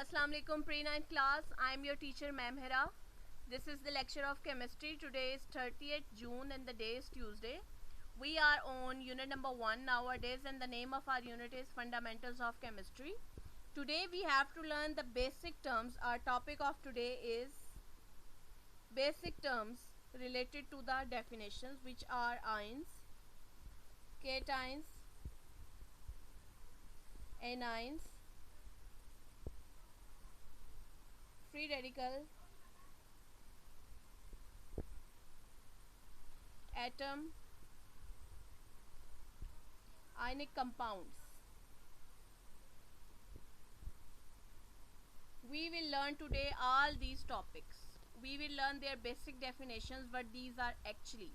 Assalamu alaikum pre-9 class. I am your teacher Ma'am Hira. This is the lecture of chemistry. Today is 30th June and the day is Tuesday. We are on unit number 1 nowadays and the name of our unit is Fundamentals of Chemistry. Today we have to learn the basic terms. Our topic of today is basic terms related to the definitions, which are ions, cations, anions, free radical, atom, ionic compounds. We will learn today all these topics. We will learn their basic definitions, what these are actually.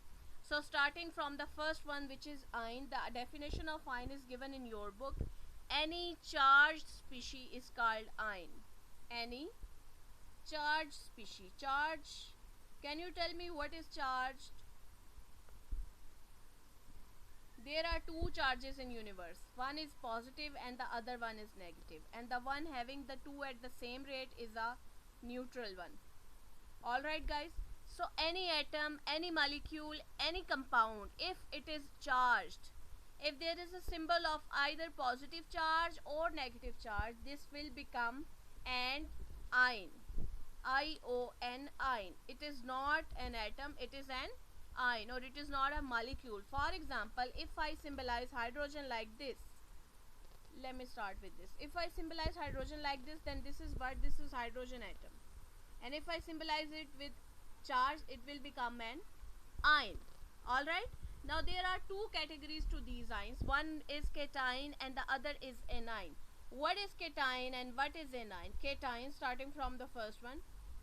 So starting from the first one, which is ion, the definition of ion is given in your book. Any charged species is called ion. Any charged species. Charge. Can you tell me what is charged? There are two charges in universe. One is positive and the other one is negative. And the one having the two at the same rate is a neutral one. Alright guys. So any atom, any molecule, any compound, if it is charged, if there is a symbol of either positive charge or negative charge, this will become an ion. I-O-N, ion. It is not an atom, it is an ion, or it is not a molecule. For example, if I symbolize hydrogen like this, let me start with this. If I symbolize hydrogen like this, then this is what? This is hydrogen atom. And if I symbolize it with charge, it will become an ion. Alright. Now there are two categories to these ions. One is cation and the other is anion. What is cation and what is anion? Cation, starting from the first one.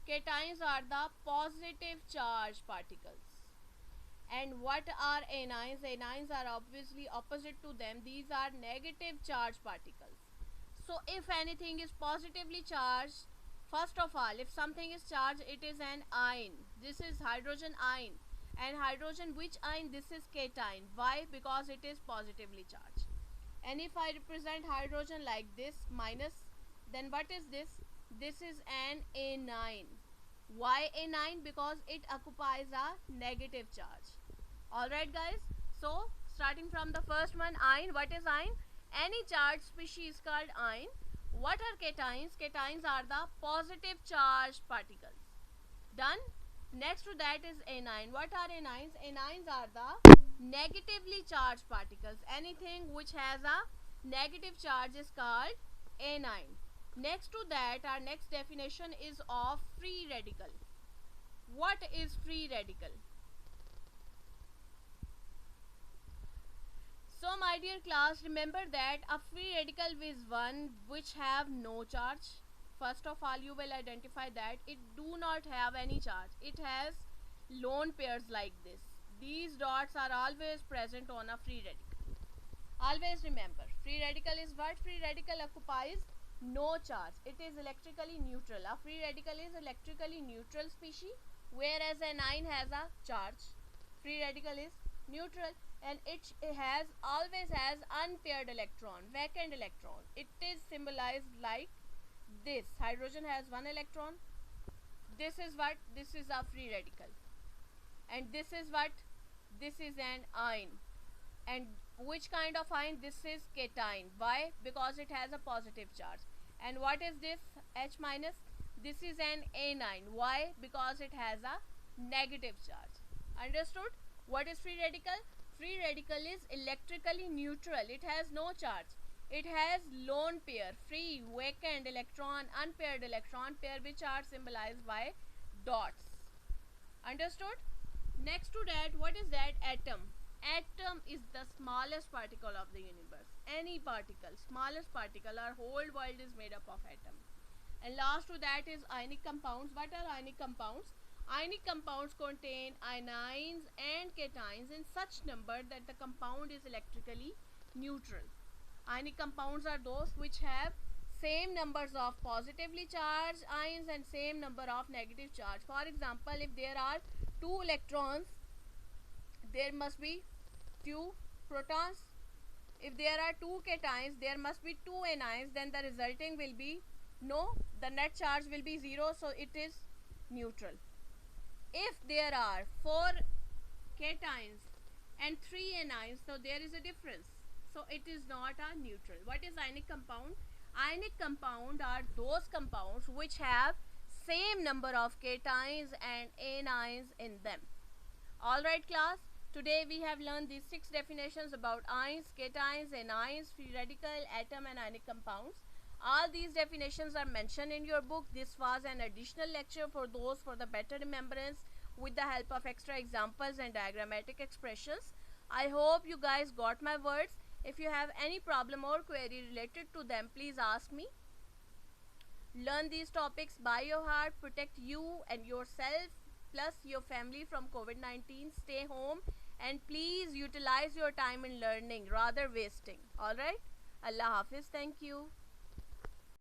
Cations are the positive charge particles. And what are anions? Anions are obviously opposite to them. These are negative charge particles. So if anything is positively charged, first of all, if something is charged, it is an ion. This is hydrogen ion. And hydrogen, which ion? This is cation. Why? Because it is positively charged. And if I represent hydrogen like this, minus, then what is this? This is an anion. Why anion? Because it occupies a negative charge. Alright guys, so starting from the first one, ion. What is ion? Any charged species is called ion. What are cations? Cations are the positive charged particles. Done. Next to that is anion. What are anions? Anions are the negatively charged particles. Anything which has a negative charge is called anion. Next to that, our next definition is of free radical. What is free radical? So my dear class, remember that a free radical is one which have no charge. First of all, you will identify that it do not have any charge. It has lone pairs like this. These dots are always present on a free radical. Always remember, free radical is what? Free radical occupies no charge. It is electrically neutral. A free radical is electrically neutral species, whereas an ion has a charge. Free radical is neutral and it has always has unpaired electron, vacant electron. It is symbolized like this. Hydrogen has one electron. This is what? This is a free radical. And this is what? This is an ion. And which kind of ion? This is cation. Why? Because it has a positive charge. And what is this? H minus. This is an anion. Why? Because it has a negative charge. Understood? What is free radical? Free radical is electrically neutral. It has no charge. It has lone pair, free, vacant electron, unpaired electron pair, which are symbolized by dots. Understood? Next to that, what is that? Atom. Atom is the smallest particle of the universe. Any particle, smallest particle, our whole world is made up of atom. And last to that is ionic compounds. What are ionic compounds? Ionic compounds contain anions and cations in such number that the compound is electrically neutral. Ionic compounds are those which have same numbers of positively charged ions and same number of negative charge. For example, if there are 2 electrons, there must be 2 protons. If there are 2 cations, there must be 2 anions, then the resulting will be No, the net charge will be 0, so it is neutral. If there are 4 cations and 3 anions, so there is a difference, so it is not a neutral. What is ionic compound? Ionic compound are those compounds which have same number of cations and anions in them. Alright class, today we have learned these 6 definitions about ions, cations, anions, free radical, atom and ionic compounds. All these definitions are mentioned in your book. This was an additional lecture for those for the better remembrance with the help of extra examples and diagrammatic expressions. I hope you guys got my words. If you have any problem or query related to them, please ask me. Learn these topics by your heart. Protect you and yourself plus your family from COVID-19. Stay home and please utilize your time in learning rather wasting. Alright? Allah Hafiz. Thank you.